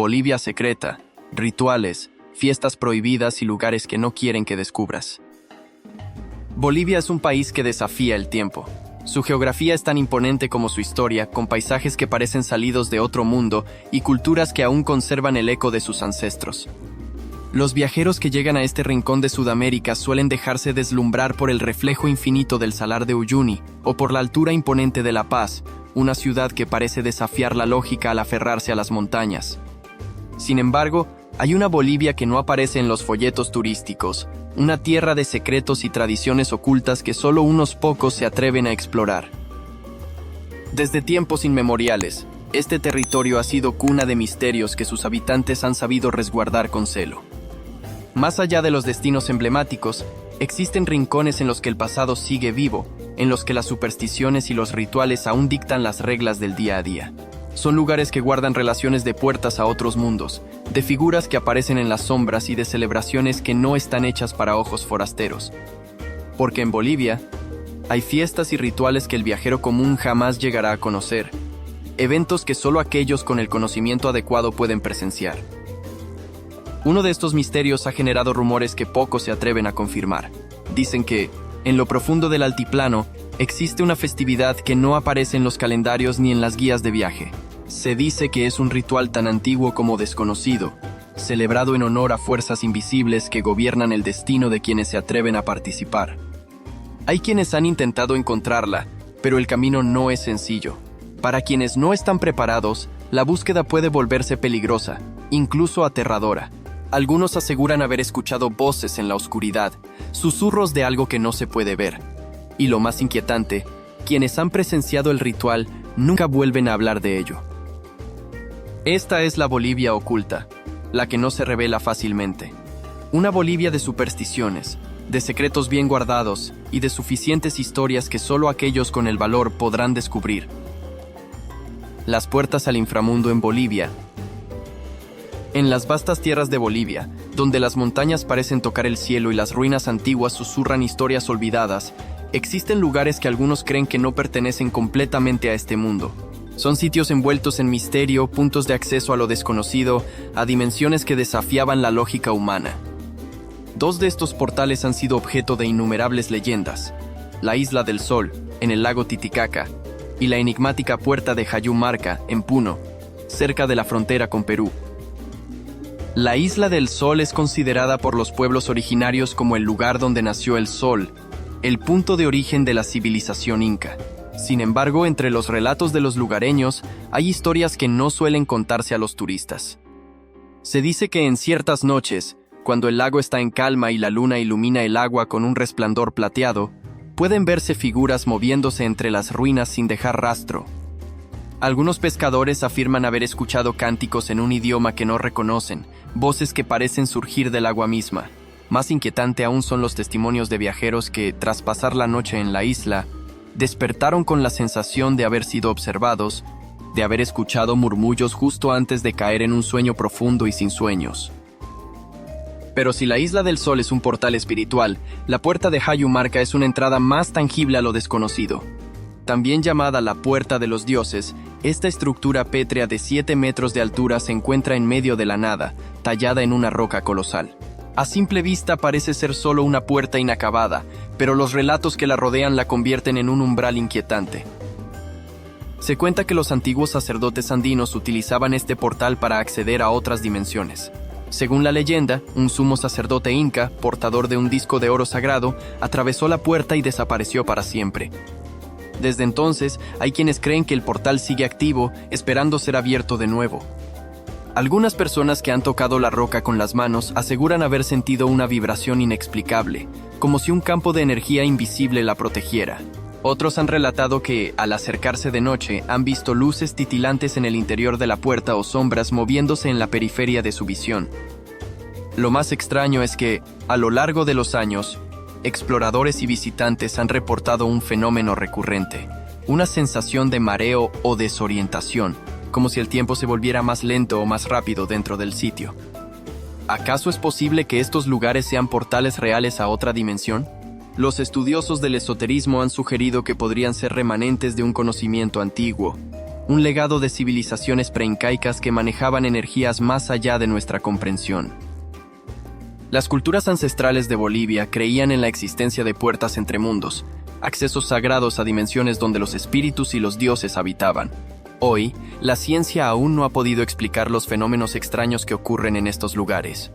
Bolivia secreta, rituales, fiestas prohibidas y lugares que no quieren que descubras. Bolivia es un país que desafía el tiempo. Su geografía es tan imponente como su historia, con paisajes que parecen salidos de otro mundo y culturas que aún conservan el eco de sus ancestros. Los viajeros que llegan a este rincón de Sudamérica suelen dejarse deslumbrar por el reflejo infinito del Salar de Uyuni o por la altura imponente de La Paz, una ciudad que parece desafiar la lógica al aferrarse a las montañas. Sin embargo, hay una Bolivia que no aparece en los folletos turísticos, una tierra de secretos y tradiciones ocultas que solo unos pocos se atreven a explorar. Desde tiempos inmemoriales, este territorio ha sido cuna de misterios que sus habitantes han sabido resguardar con celo. Más allá de los destinos emblemáticos, existen rincones en los que el pasado sigue vivo, en los que las supersticiones y los rituales aún dictan las reglas del día a día. Son lugares que guardan relaciones de puertas a otros mundos, de figuras que aparecen en las sombras y de celebraciones que no están hechas para ojos forasteros. Porque en Bolivia, hay fiestas y rituales que el viajero común jamás llegará a conocer, eventos que solo aquellos con el conocimiento adecuado pueden presenciar. Uno de estos misterios ha generado rumores que pocos se atreven a confirmar. Dicen que, en lo profundo del altiplano, existe una festividad que no aparece en los calendarios ni en las guías de viaje. Se dice que es un ritual tan antiguo como desconocido, celebrado en honor a fuerzas invisibles que gobiernan el destino de quienes se atreven a participar. Hay quienes han intentado encontrarla, pero el camino no es sencillo. Para quienes no están preparados, la búsqueda puede volverse peligrosa, incluso aterradora. Algunos aseguran haber escuchado voces en la oscuridad, susurros de algo que no se puede ver. Y lo más inquietante, quienes han presenciado el ritual nunca vuelven a hablar de ello. Esta es la Bolivia oculta, la que no se revela fácilmente. Una Bolivia de supersticiones, de secretos bien guardados y de suficientes historias que solo aquellos con el valor podrán descubrir. Las puertas al inframundo en Bolivia. En las vastas tierras de Bolivia, donde las montañas parecen tocar el cielo y las ruinas antiguas susurran historias olvidadas, existen lugares que algunos creen que no pertenecen completamente a este mundo. Son sitios envueltos en misterio, puntos de acceso a lo desconocido, a dimensiones que desafiaban la lógica humana. Dos de estos portales han sido objeto de innumerables leyendas: la Isla del Sol, en el lago Titicaca, y la enigmática puerta de Jayumarca, en Puno, cerca de la frontera con Perú. La Isla del Sol es considerada por los pueblos originarios como el lugar donde nació el sol, el punto de origen de la civilización inca. Sin embargo, entre los relatos de los lugareños, hay historias que no suelen contarse a los turistas. Se dice que en ciertas noches, cuando el lago está en calma y la luna ilumina el agua con un resplandor plateado, pueden verse figuras moviéndose entre las ruinas sin dejar rastro. Algunos pescadores afirman haber escuchado cánticos en un idioma que no reconocen, voces que parecen surgir del agua misma. Más inquietante aún son los testimonios de viajeros que, tras pasar la noche en la isla, despertaron con la sensación de haber sido observados, de haber escuchado murmullos justo antes de caer en un sueño profundo y sin sueños. Pero si la Isla del Sol es un portal espiritual, la puerta de Jayumarca es una entrada más tangible a lo desconocido. También llamada la Puerta de los Dioses, esta estructura pétrea de 7 metros de altura se encuentra en medio de la nada, tallada en una roca colosal. A simple vista parece ser solo una puerta inacabada, pero los relatos que la rodean la convierten en un umbral inquietante. Se cuenta que los antiguos sacerdotes andinos utilizaban este portal para acceder a otras dimensiones. Según la leyenda, un sumo sacerdote inca, portador de un disco de oro sagrado, atravesó la puerta y desapareció para siempre. Desde entonces, hay quienes creen que el portal sigue activo, esperando ser abierto de nuevo. Algunas personas que han tocado la roca con las manos aseguran haber sentido una vibración inexplicable, como si un campo de energía invisible la protegiera. Otros han relatado que, al acercarse de noche, han visto luces titilantes en el interior de la puerta o sombras moviéndose en la periferia de su visión. Lo más extraño es que, a lo largo de los años, exploradores y visitantes han reportado un fenómeno recurrente, una sensación de mareo o desorientación, como si el tiempo se volviera más lento o más rápido dentro del sitio. ¿Acaso es posible que estos lugares sean portales reales a otra dimensión? Los estudiosos del esoterismo han sugerido que podrían ser remanentes de un conocimiento antiguo, un legado de civilizaciones preincaicas que manejaban energías más allá de nuestra comprensión. Las culturas ancestrales de Bolivia creían en la existencia de puertas entre mundos, accesos sagrados a dimensiones donde los espíritus y los dioses habitaban. Hoy, la ciencia aún no ha podido explicar los fenómenos extraños que ocurren en estos lugares.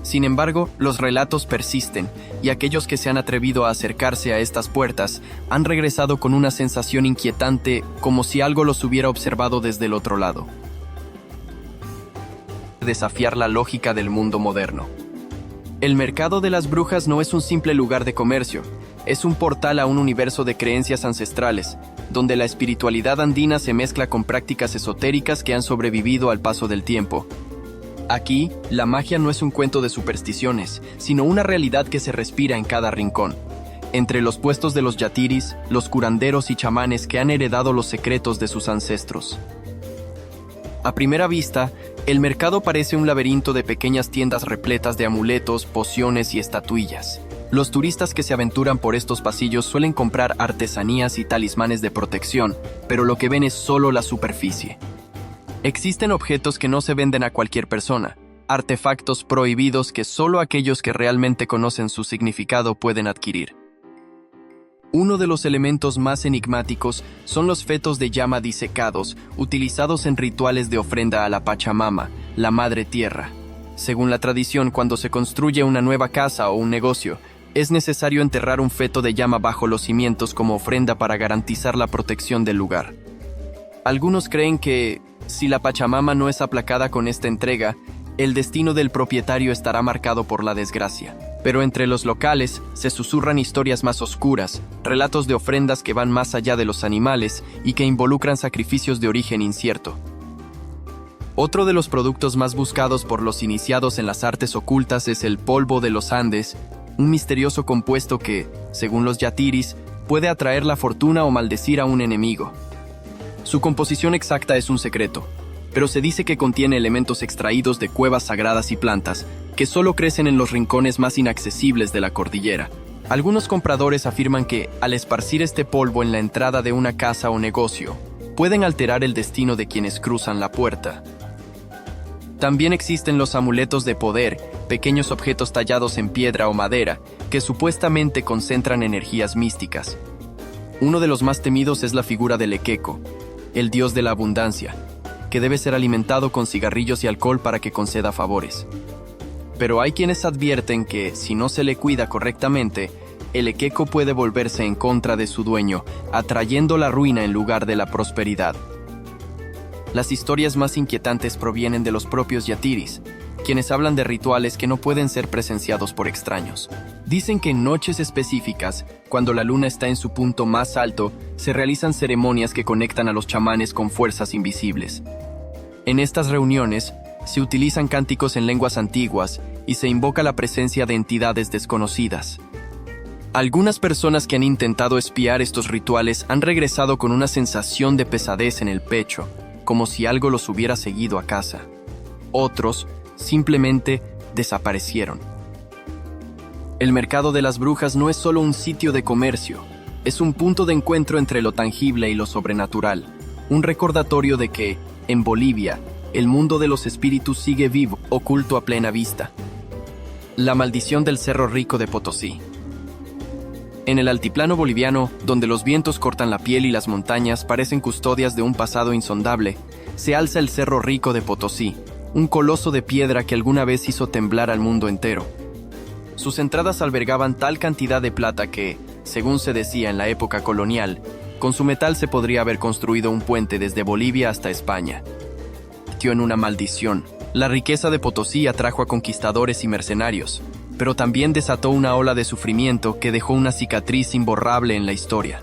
Sin embargo, los relatos persisten, y aquellos que se han atrevido a acercarse a estas puertas han regresado con una sensación inquietante, como si algo los hubiera observado desde el otro lado. Desafiar la lógica del mundo moderno. El mercado de las brujas no es un simple lugar de comercio, es un portal a un universo de creencias ancestrales, donde la espiritualidad andina se mezcla con prácticas esotéricas que han sobrevivido al paso del tiempo. Aquí, la magia no es un cuento de supersticiones, sino una realidad que se respira en cada rincón. Entre los puestos de los yatiris, los curanderos y chamanes que han heredado los secretos de sus ancestros. A primera vista, el mercado parece un laberinto de pequeñas tiendas repletas de amuletos, pociones y estatuillas. Los turistas que se aventuran por estos pasillos suelen comprar artesanías y talismanes de protección, pero lo que ven es solo la superficie. Existen objetos que no se venden a cualquier persona, artefactos prohibidos que solo aquellos que realmente conocen su significado pueden adquirir. Uno de los elementos más enigmáticos son los fetos de llama disecados, utilizados en rituales de ofrenda a la Pachamama, la Madre Tierra. Según la tradición, cuando se construye una nueva casa o un negocio, es necesario enterrar un feto de llama bajo los cimientos como ofrenda para garantizar la protección del lugar. Algunos creen que, si la Pachamama no es aplacada con esta entrega, el destino del propietario estará marcado por la desgracia. Pero entre los locales se susurran historias más oscuras, relatos de ofrendas que van más allá de los animales y que involucran sacrificios de origen incierto. Otro de los productos más buscados por los iniciados en las artes ocultas es el polvo de los Andes, un misterioso compuesto que, según los yatiris, puede atraer la fortuna o maldecir a un enemigo. Su composición exacta es un secreto, pero se dice que contiene elementos extraídos de cuevas sagradas y plantas, que solo crecen en los rincones más inaccesibles de la cordillera. Algunos compradores afirman que, al esparcir este polvo en la entrada de una casa o negocio, pueden alterar el destino de quienes cruzan la puerta. También existen los amuletos de poder, pequeños objetos tallados en piedra o madera, que supuestamente concentran energías místicas. Uno de los más temidos es la figura del Ekeko, el dios de la abundancia, que debe ser alimentado con cigarrillos y alcohol para que conceda favores. Pero hay quienes advierten que, si no se le cuida correctamente, el Ekeko puede volverse en contra de su dueño, atrayendo la ruina en lugar de la prosperidad. Las historias más inquietantes provienen de los propios yatiris, quienes hablan de rituales que no pueden ser presenciados por extraños. Dicen que en noches específicas, cuando la luna está en su punto más alto, se realizan ceremonias que conectan a los chamanes con fuerzas invisibles. En estas reuniones, se utilizan cánticos en lenguas antiguas y se invoca la presencia de entidades desconocidas. Algunas personas que han intentado espiar estos rituales han regresado con una sensación de pesadez en el pecho, como si algo los hubiera seguido a casa. Otros simplemente desaparecieron. El mercado de las brujas no es solo un sitio de comercio, es un punto de encuentro entre lo tangible y lo sobrenatural, un recordatorio de que, en Bolivia, el mundo de los espíritus sigue vivo, oculto a plena vista. La maldición del Cerro Rico de Potosí. En el altiplano boliviano, donde los vientos cortan la piel y las montañas parecen custodias de un pasado insondable, se alza el Cerro Rico de Potosí, un coloso de piedra que alguna vez hizo temblar al mundo entero. Sus entradas albergaban tal cantidad de plata que, según se decía en la época colonial, con su metal se podría haber construido un puente desde Bolivia hasta España. En una maldición. La riqueza de Potosí atrajo a conquistadores y mercenarios, pero también desató una ola de sufrimiento que dejó una cicatriz imborrable en la historia.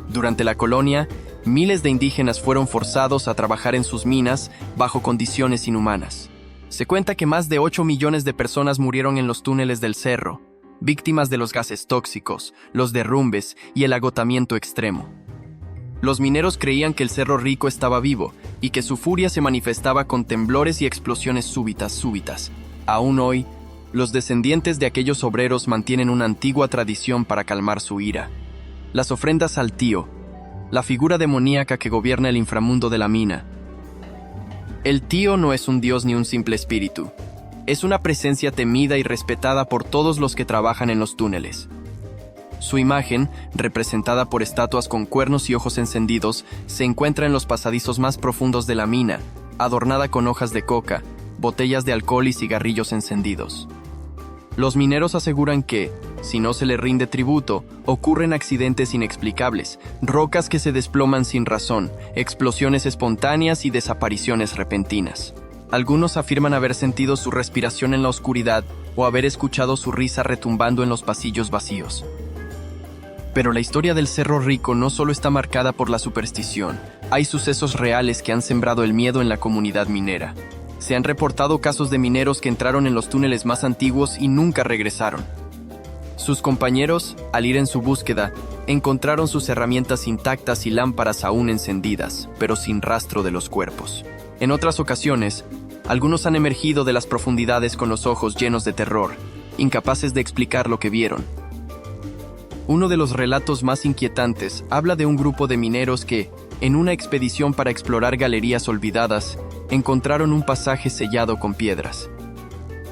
Durante la colonia, miles de indígenas fueron forzados a trabajar en sus minas bajo condiciones inhumanas. Se cuenta que más de 8 millones de personas murieron en los túneles del cerro, víctimas de los gases tóxicos, los derrumbes y el agotamiento extremo. Los mineros creían que el Cerro Rico estaba vivo y que su furia se manifestaba con temblores y explosiones súbitas. Aún hoy, los descendientes de aquellos obreros mantienen una antigua tradición para calmar su ira: las ofrendas al tío, la figura demoníaca que gobierna el inframundo de la mina. El tío no es un dios ni un simple espíritu. Es una presencia temida y respetada por todos los que trabajan en los túneles. Su imagen, representada por estatuas con cuernos y ojos encendidos, se encuentra en los pasadizos más profundos de la mina, adornada con hojas de coca, botellas de alcohol y cigarrillos encendidos. Los mineros aseguran que, si no se le rinde tributo, ocurren accidentes inexplicables, rocas que se desploman sin razón, explosiones espontáneas y desapariciones repentinas. Algunos afirman haber sentido su respiración en la oscuridad o haber escuchado su risa retumbando en los pasillos vacíos. Pero la historia del Cerro Rico no solo está marcada por la superstición, hay sucesos reales que han sembrado el miedo en la comunidad minera. Se han reportado casos de mineros que entraron en los túneles más antiguos y nunca regresaron. Sus compañeros, al ir en su búsqueda, encontraron sus herramientas intactas y lámparas aún encendidas, pero sin rastro de los cuerpos. En otras ocasiones, algunos han emergido de las profundidades con los ojos llenos de terror, incapaces de explicar lo que vieron. Uno de los relatos más inquietantes habla de un grupo de mineros que, en una expedición para explorar galerías olvidadas, encontraron un pasaje sellado con piedras.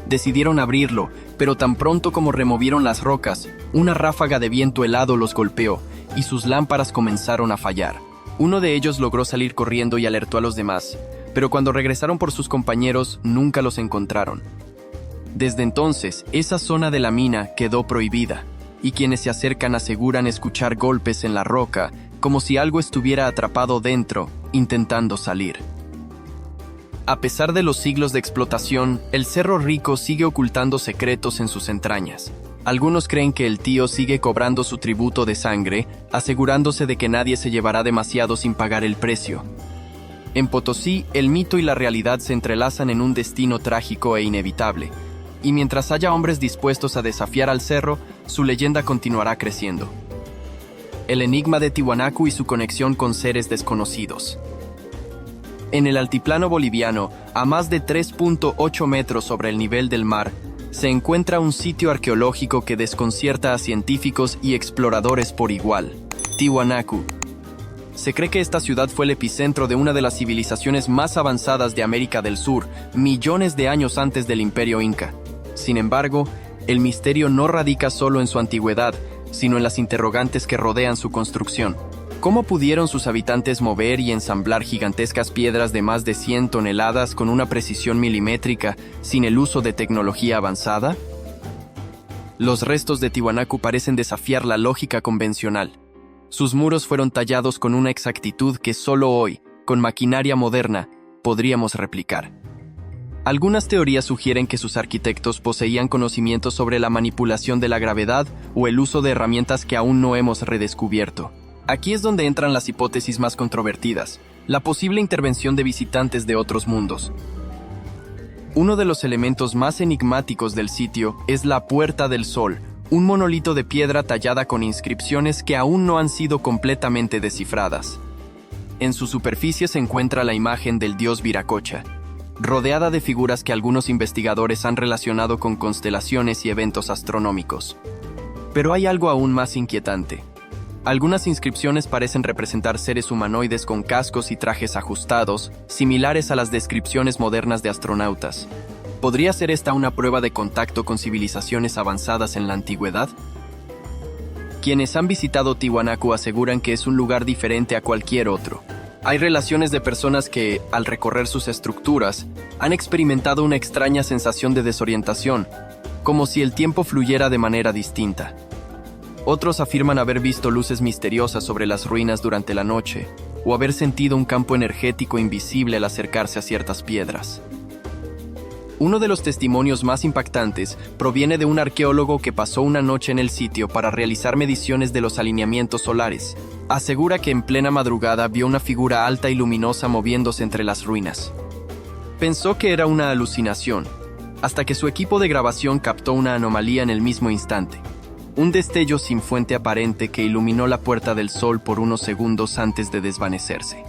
Decidieron abrirlo, pero tan pronto como removieron las rocas, una ráfaga de viento helado los golpeó y sus lámparas comenzaron a fallar. Uno de ellos logró salir corriendo y alertó a los demás, pero cuando regresaron por sus compañeros nunca los encontraron. Desde entonces, esa zona de la mina quedó prohibida, y quienes se acercan aseguran escuchar golpes en la roca, como si algo estuviera atrapado dentro, intentando salir. A pesar de los siglos de explotación, el Cerro Rico sigue ocultando secretos en sus entrañas. Algunos creen que el tío sigue cobrando su tributo de sangre, asegurándose de que nadie se llevará demasiado sin pagar el precio. En Potosí, el mito y la realidad se entrelazan en un destino trágico e inevitable, y mientras haya hombres dispuestos a desafiar al cerro, su leyenda continuará creciendo. El enigma de Tiwanaku y su conexión con seres desconocidos. En el altiplano boliviano, a más de 3.8 metros sobre el nivel del mar, se encuentra un sitio arqueológico que desconcierta a científicos y exploradores por igual: Tiwanaku. Se cree que esta ciudad fue el epicentro de una de las civilizaciones más avanzadas de América del Sur, millones de años antes del Imperio Inca. Sin embargo, el misterio no radica solo en su antigüedad, sino en las interrogantes que rodean su construcción. ¿Cómo pudieron sus habitantes mover y ensamblar gigantescas piedras de más de 100 toneladas con una precisión milimétrica sin el uso de tecnología avanzada? Los restos de Tiwanaku parecen desafiar la lógica convencional. Sus muros fueron tallados con una exactitud que solo hoy, con maquinaria moderna, podríamos replicar. Algunas teorías sugieren que sus arquitectos poseían conocimientos sobre la manipulación de la gravedad o el uso de herramientas que aún no hemos redescubierto. Aquí es donde entran las hipótesis más controvertidas, la posible intervención de visitantes de otros mundos. Uno de los elementos más enigmáticos del sitio es la Puerta del Sol, un monolito de piedra tallada con inscripciones que aún no han sido completamente descifradas. En su superficie se encuentra la imagen del dios Viracocha, rodeada de figuras que algunos investigadores han relacionado con constelaciones y eventos astronómicos. Pero hay algo aún más inquietante. Algunas inscripciones parecen representar seres humanoides con cascos y trajes ajustados, similares a las descripciones modernas de astronautas. ¿Podría ser esta una prueba de contacto con civilizaciones avanzadas en la antigüedad? Quienes han visitado Tiwanaku aseguran que es un lugar diferente a cualquier otro. Hay relaciones de personas que, al recorrer sus estructuras, han experimentado una extraña sensación de desorientación, como si el tiempo fluyera de manera distinta. Otros afirman haber visto luces misteriosas sobre las ruinas durante la noche, o haber sentido un campo energético invisible al acercarse a ciertas piedras. Uno de los testimonios más impactantes proviene de un arqueólogo que pasó una noche en el sitio para realizar mediciones de los alineamientos solares. Asegura que en plena madrugada vio una figura alta y luminosa moviéndose entre las ruinas. Pensó que era una alucinación, hasta que su equipo de grabación captó una anomalía en el mismo instante. Un destello sin fuente aparente que iluminó la Puerta del Sol por unos segundos antes de desvanecerse.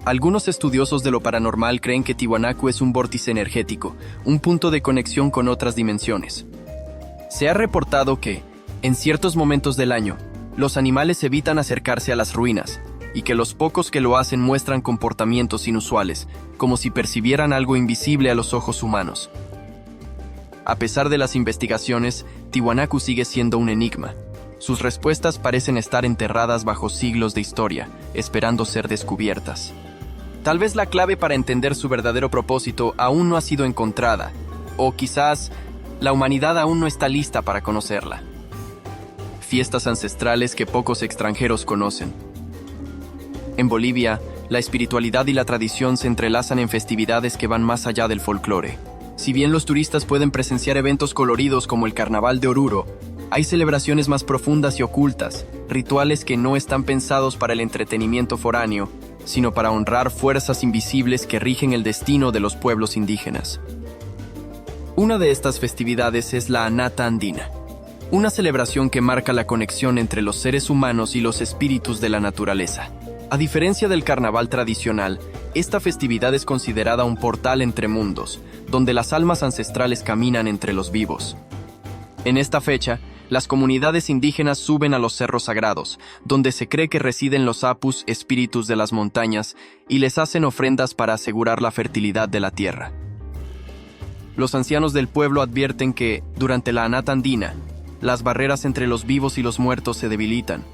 Algunos estudiosos de lo paranormal creen que Tiwanaku es un vórtice energético, un punto de conexión con otras dimensiones. Se ha reportado que, en ciertos momentos del año, los animales evitan acercarse a las ruinas, y que los pocos que lo hacen muestran comportamientos inusuales, como si percibieran algo invisible a los ojos humanos. A pesar de las investigaciones, Tiwanaku sigue siendo un enigma. Sus respuestas parecen estar enterradas bajo siglos de historia, esperando ser descubiertas. Tal vez la clave para entender su verdadero propósito aún no ha sido encontrada, o quizás la humanidad aún no está lista para conocerla. Fiestas ancestrales que pocos extranjeros conocen. En Bolivia, la espiritualidad y la tradición se entrelazan en festividades que van más allá del folclore. Si bien los turistas pueden presenciar eventos coloridos como el Carnaval de Oruro, hay celebraciones más profundas y ocultas, rituales que no están pensados para el entretenimiento foráneo, sino para honrar fuerzas invisibles que rigen el destino de los pueblos indígenas. Una de estas festividades es la Anata Andina, una celebración que marca la conexión entre los seres humanos y los espíritus de la naturaleza. A diferencia del carnaval tradicional, esta festividad es considerada un portal entre mundos, donde las almas ancestrales caminan entre los vivos. En esta fecha, las comunidades indígenas suben a los cerros sagrados, donde se cree que residen los apus, espíritus de las montañas, y les hacen ofrendas para asegurar la fertilidad de la tierra. Los ancianos del pueblo advierten que, durante la Anata Andina, las barreras entre los vivos y los muertos se debilitan.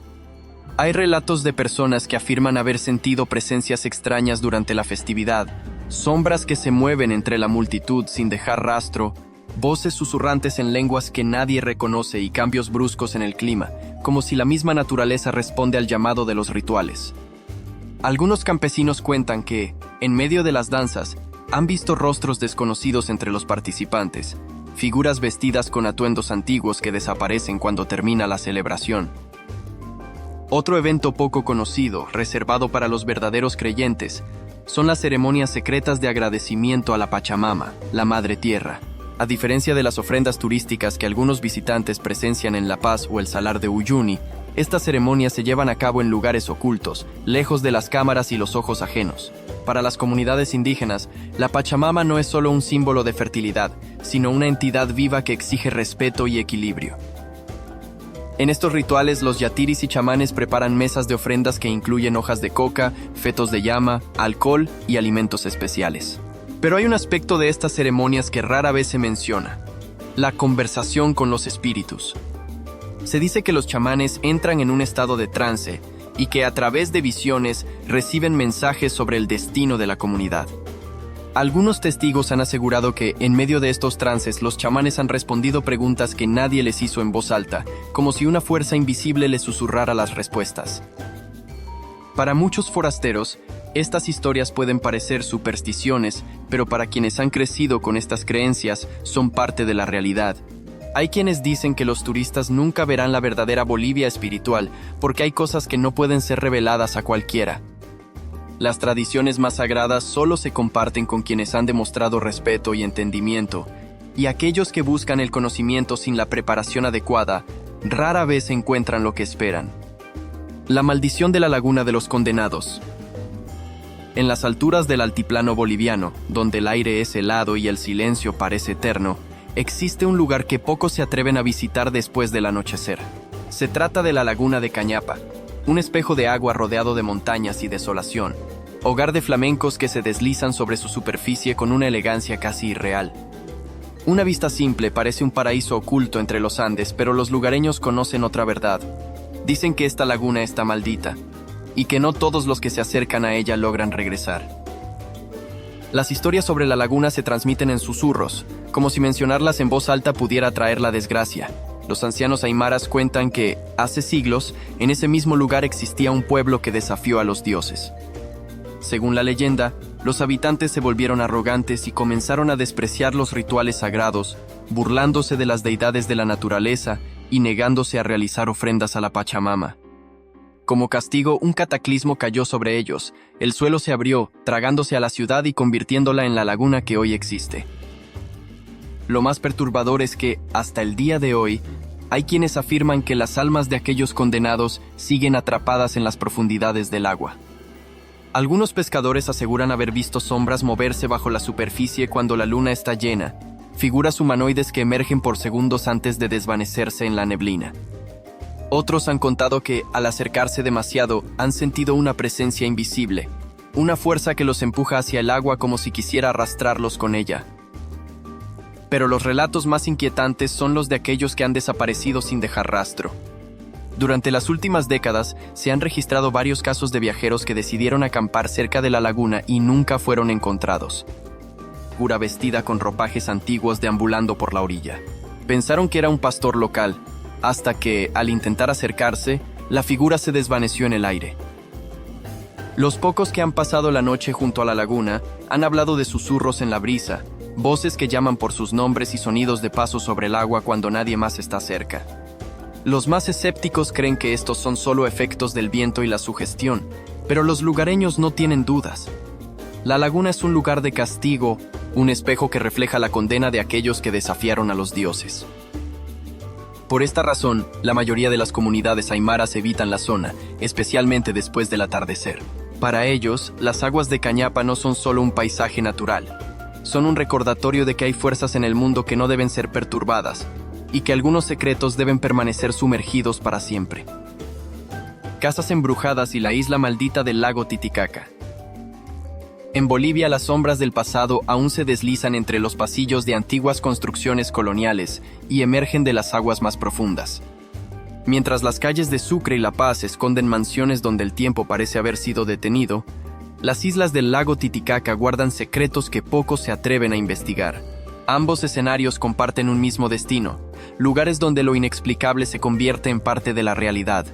Hay relatos de personas que afirman haber sentido presencias extrañas durante la festividad, sombras que se mueven entre la multitud sin dejar rastro, voces susurrantes en lenguas que nadie reconoce y cambios bruscos en el clima, como si la misma naturaleza responde al llamado de los rituales. Algunos campesinos cuentan que, en medio de las danzas, han visto rostros desconocidos entre los participantes, figuras vestidas con atuendos antiguos que desaparecen cuando termina la celebración. Otro evento poco conocido, reservado para los verdaderos creyentes, son las ceremonias secretas de agradecimiento a la Pachamama, la Madre Tierra. A diferencia de las ofrendas turísticas que algunos visitantes presencian en La Paz o el Salar de Uyuni, estas ceremonias se llevan a cabo en lugares ocultos, lejos de las cámaras y los ojos ajenos. Para las comunidades indígenas, la Pachamama no es solo un símbolo de fertilidad, sino una entidad viva que exige respeto y equilibrio. En estos rituales, los yatiris y chamanes preparan mesas de ofrendas que incluyen hojas de coca, fetos de llama, alcohol y alimentos especiales. Pero hay un aspecto de estas ceremonias que rara vez se menciona: la conversación con los espíritus. Se dice que los chamanes entran en un estado de trance y que a través de visiones reciben mensajes sobre el destino de la comunidad. Algunos testigos han asegurado que, en medio de estos trances, los chamanes han respondido preguntas que nadie les hizo en voz alta, como si una fuerza invisible les susurrara las respuestas. Para muchos forasteros, estas historias pueden parecer supersticiones, pero para quienes han crecido con estas creencias, son parte de la realidad. Hay quienes dicen que los turistas nunca verán la verdadera Bolivia espiritual, porque hay cosas que no pueden ser reveladas a cualquiera. Las tradiciones más sagradas solo se comparten con quienes han demostrado respeto y entendimiento, y aquellos que buscan el conocimiento sin la preparación adecuada, rara vez encuentran lo que esperan. La maldición de la Laguna de los Condenados. En las alturas del altiplano boliviano, donde el aire es helado y el silencio parece eterno, existe un lugar que pocos se atreven a visitar después del anochecer. Se trata de la Laguna de Cañapa, un espejo de agua rodeado de montañas y desolación, hogar de flamencos que se deslizan sobre su superficie con una elegancia casi irreal. Una vista simple parece un paraíso oculto entre los Andes, pero los lugareños conocen otra verdad. Dicen que esta laguna está maldita, y que no todos los que se acercan a ella logran regresar. Las historias sobre la laguna se transmiten en susurros, como si mencionarlas en voz alta pudiera traer la desgracia. Los ancianos aymaras cuentan que, hace siglos, en ese mismo lugar existía un pueblo que desafió a los dioses. Según la leyenda, los habitantes se volvieron arrogantes y comenzaron a despreciar los rituales sagrados, burlándose de las deidades de la naturaleza y negándose a realizar ofrendas a la Pachamama. Como castigo, un cataclismo cayó sobre ellos. El suelo se abrió, tragándose a la ciudad y convirtiéndola en la laguna que hoy existe. Lo más perturbador es que, hasta el día de hoy, hay quienes afirman que las almas de aquellos condenados siguen atrapadas en las profundidades del agua. Algunos pescadores aseguran haber visto sombras moverse bajo la superficie cuando la luna está llena, figuras humanoides que emergen por segundos antes de desvanecerse en la neblina. Otros han contado que, al acercarse demasiado, han sentido una presencia invisible, una fuerza que los empuja hacia el agua como si quisiera arrastrarlos con ella. Pero los relatos más inquietantes son los de aquellos que han desaparecido sin dejar rastro. Durante las últimas décadas, se han registrado varios casos de viajeros que decidieron acampar cerca de la laguna y nunca fueron encontrados. Figura vestida con ropajes antiguos deambulando por la orilla. Pensaron que era un pastor local, hasta que, al intentar acercarse, la figura se desvaneció en el aire. Los pocos que han pasado la noche junto a la laguna han hablado de susurros en la brisa, voces que llaman por sus nombres y sonidos de paso sobre el agua cuando nadie más está cerca. Los más escépticos creen que estos son solo efectos del viento y la sugestión, pero los lugareños no tienen dudas. La laguna es un lugar de castigo, un espejo que refleja la condena de aquellos que desafiaron a los dioses. Por esta razón, la mayoría de las comunidades aymaras evitan la zona, especialmente después del atardecer. Para ellos, las aguas de Cañapa no son solo un paisaje natural. Son un recordatorio de que hay fuerzas en el mundo que no deben ser perturbadas, y que algunos secretos deben permanecer sumergidos para siempre. Casas embrujadas y la isla maldita del lago Titicaca. En Bolivia, las sombras del pasado aún se deslizan entre los pasillos de antiguas construcciones coloniales y emergen de las aguas más profundas. Mientras las calles de Sucre y La Paz esconden mansiones donde el tiempo parece haber sido detenido, las islas del lago Titicaca guardan secretos que pocos se atreven a investigar. Ambos escenarios comparten un mismo destino, lugares donde lo inexplicable se convierte en parte de la realidad.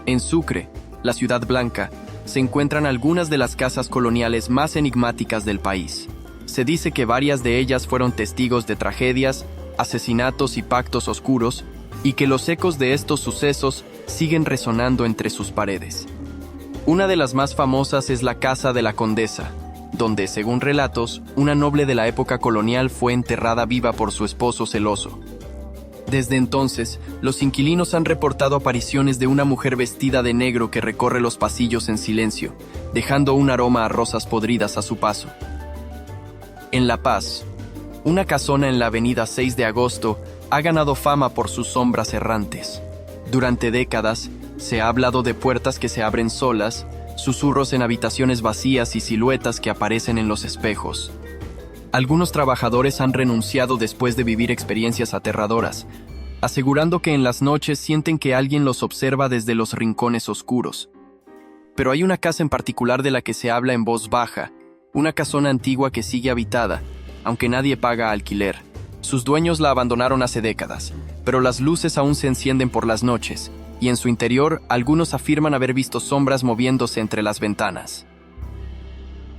En Sucre, la ciudad blanca, se encuentran algunas de las casas coloniales más enigmáticas del país. Se dice que varias de ellas fueron testigos de tragedias, asesinatos y pactos oscuros, y que los ecos de estos sucesos siguen resonando entre sus paredes. Una de las más famosas es la Casa de la Condesa, donde, según relatos, una noble de la época colonial fue enterrada viva por su esposo celoso. Desde entonces, los inquilinos han reportado apariciones de una mujer vestida de negro que recorre los pasillos en silencio, dejando un aroma a rosas podridas a su paso. En La Paz, una casona en la avenida 6 de Agosto ha ganado fama por sus sombras errantes. Durante décadas, se ha hablado de puertas que se abren solas, susurros en habitaciones vacías y siluetas que aparecen en los espejos. Algunos trabajadores han renunciado después de vivir experiencias aterradoras, asegurando que en las noches sienten que alguien los observa desde los rincones oscuros. Pero hay una casa en particular de la que se habla en voz baja, una casona antigua que sigue habitada, aunque nadie paga alquiler. Sus dueños la abandonaron hace décadas, pero las luces aún se encienden por las noches, y en su interior algunos afirman haber visto sombras moviéndose entre las ventanas.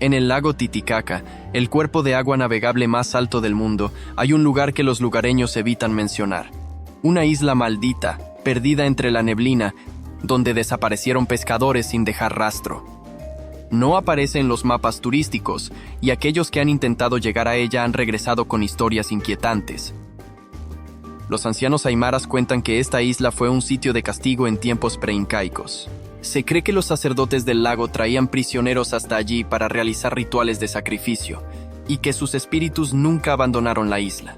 En el lago Titicaca, el cuerpo de agua navegable más alto del mundo, hay un lugar que los lugareños evitan mencionar. Una isla maldita, perdida entre la neblina, donde desaparecieron pescadores sin dejar rastro. No aparece en los mapas turísticos, y aquellos que han intentado llegar a ella han regresado con historias inquietantes. Los ancianos aymaras cuentan que esta isla fue un sitio de castigo en tiempos preincaicos. Se cree que los sacerdotes del lago traían prisioneros hasta allí para realizar rituales de sacrificio, y que sus espíritus nunca abandonaron la isla.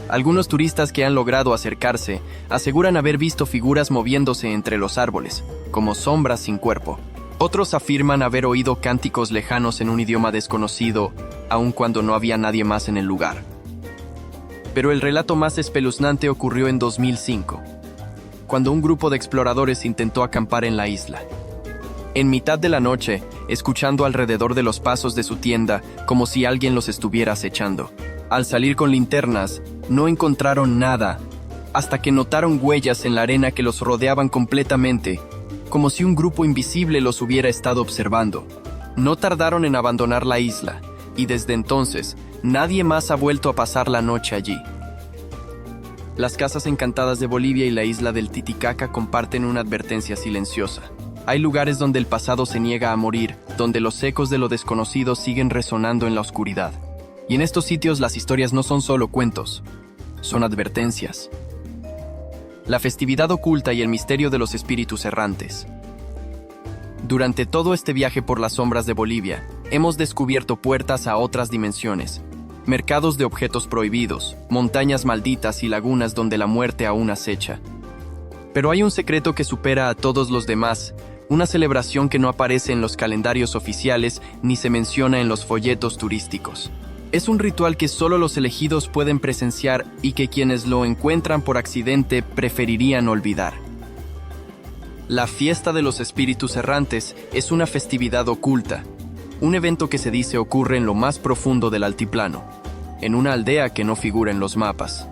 Algunos turistas que han logrado acercarse aseguran haber visto figuras moviéndose entre los árboles, como sombras sin cuerpo. Otros afirman haber oído cánticos lejanos en un idioma desconocido, aun cuando no había nadie más en el lugar. Pero el relato más espeluznante ocurrió en 2005, cuando un grupo de exploradores intentó acampar en la isla. En mitad de la noche, escuchando alrededor de los pasos de su tienda como si alguien los estuviera acechando. Al salir con linternas, no encontraron nada, hasta que notaron huellas en la arena que los rodeaban completamente, como si un grupo invisible los hubiera estado observando. No tardaron en abandonar la isla, y desde entonces, nadie más ha vuelto a pasar la noche allí. Las casas encantadas de Bolivia y la isla del Titicaca comparten una advertencia silenciosa. Hay lugares donde el pasado se niega a morir, donde los ecos de lo desconocido siguen resonando en la oscuridad. Y en estos sitios las historias no son solo cuentos, son advertencias. La festividad oculta y el misterio de los espíritus errantes. Durante todo este viaje por las sombras de Bolivia, hemos descubierto puertas a otras dimensiones, mercados de objetos prohibidos, montañas malditas y lagunas donde la muerte aún acecha. Pero hay un secreto que supera a todos los demás, una celebración que no aparece en los calendarios oficiales ni se menciona en los folletos turísticos. Es un ritual que solo los elegidos pueden presenciar y que quienes lo encuentran por accidente preferirían olvidar. La fiesta de los espíritus errantes es una festividad oculta, un evento que se dice ocurre en lo más profundo del altiplano, en una aldea que no figura en los mapas.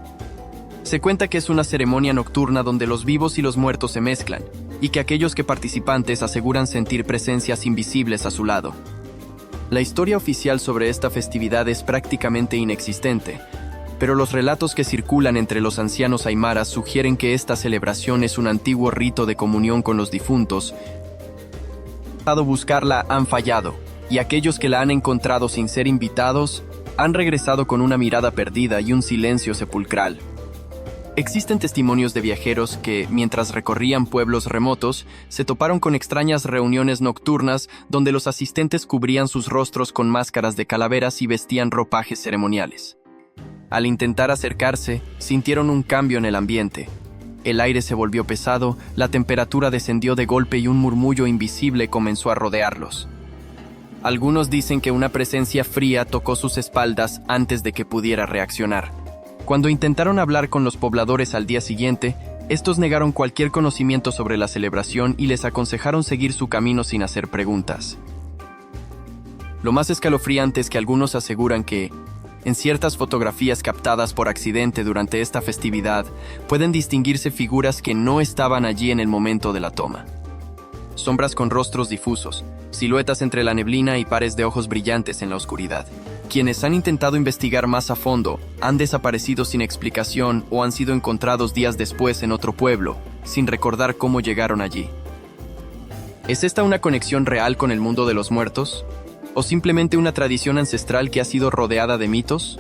Se cuenta que es una ceremonia nocturna donde los vivos y los muertos se mezclan, y que aquellos participantes aseguran sentir presencias invisibles a su lado. La historia oficial sobre esta festividad es prácticamente inexistente, pero los relatos que circulan entre los ancianos aymaras sugieren que esta celebración es un antiguo rito de comunión con los difuntos. Buscarla han fallado, y aquellos que la han encontrado sin ser invitados han regresado con una mirada perdida y un silencio sepulcral. Existen testimonios de viajeros que, mientras recorrían pueblos remotos, se toparon con extrañas reuniones nocturnas donde los asistentes cubrían sus rostros con máscaras de calaveras y vestían ropajes ceremoniales. Al intentar acercarse, sintieron un cambio en el ambiente. El aire se volvió pesado, la temperatura descendió de golpe y un murmullo invisible comenzó a rodearlos. Algunos dicen que una presencia fría tocó sus espaldas antes de que pudiera reaccionar. Cuando intentaron hablar con los pobladores al día siguiente, estos negaron cualquier conocimiento sobre la celebración y les aconsejaron seguir su camino sin hacer preguntas. Lo más escalofriante es que algunos aseguran que, en ciertas fotografías captadas por accidente durante esta festividad, pueden distinguirse figuras que no estaban allí en el momento de la toma. Sombras con rostros difusos, siluetas entre la neblina y pares de ojos brillantes en la oscuridad. Quienes han intentado investigar más a fondo han desaparecido sin explicación o han sido encontrados días después en otro pueblo, sin recordar cómo llegaron allí. ¿Es esta una conexión real con el mundo de los muertos? ¿O simplemente una tradición ancestral que ha sido rodeada de mitos?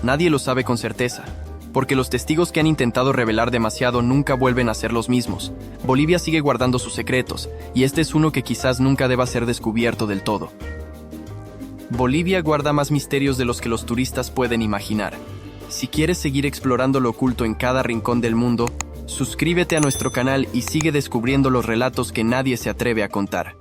Nadie lo sabe con certeza, porque los testigos que han intentado revelar demasiado nunca vuelven a ser los mismos. Bolivia sigue guardando sus secretos, y este es uno que quizás nunca deba ser descubierto del todo. Bolivia guarda más misterios de los que los turistas pueden imaginar. Si quieres seguir explorando lo oculto en cada rincón del mundo, suscríbete a nuestro canal y sigue descubriendo los relatos que nadie se atreve a contar.